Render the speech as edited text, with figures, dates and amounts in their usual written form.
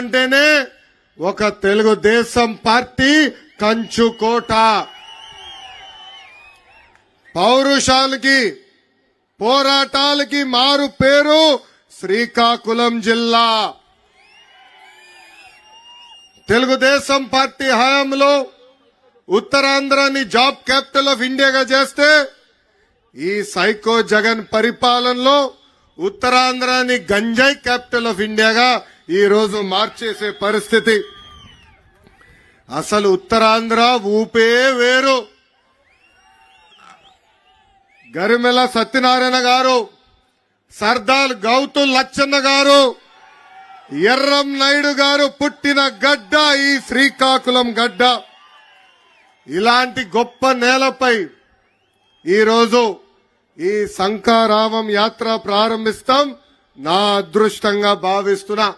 అంటేనే ఒక తెలుగుదేశం పార్టీ కంచుకోట. పౌరుషాలకి పోరాటాలకి మారు పేరు శ్రీకాకుళం జిల్లా. తెలుగుదేశం పార్టీ హయాంలో ఉత్తరాంధ్రాని జాబ్ క్యాపిటల్ ఆఫ్ ఇండియాగా చేస్తే ఈ సైకో జగన్ పరిపాలనలో ఉత్తరాంధ్రాని గంజాయి క్యాపిటల్ ఆఫ్ ఇండియాగా ఈ రోజు మార్చేసే పరిస్థితి. అసలు ఉత్తరాంధ్ర ఊపే వేరు. గరిమెల సత్యనారాయణ గారు, సర్దార్ గౌతు లచ్చన్న గారు, ఎర్రం నాయుడు గారు పుట్టిన గడ్డ ఈ శ్రీకాకుళం గడ్డ. ఇలాంటి గొప్ప నేలపై ఈరోజు ఈ శంఖారావం యాత్ర ప్రారంభిస్తాం. నా అదృష్టంగా భావిస్తున్నా.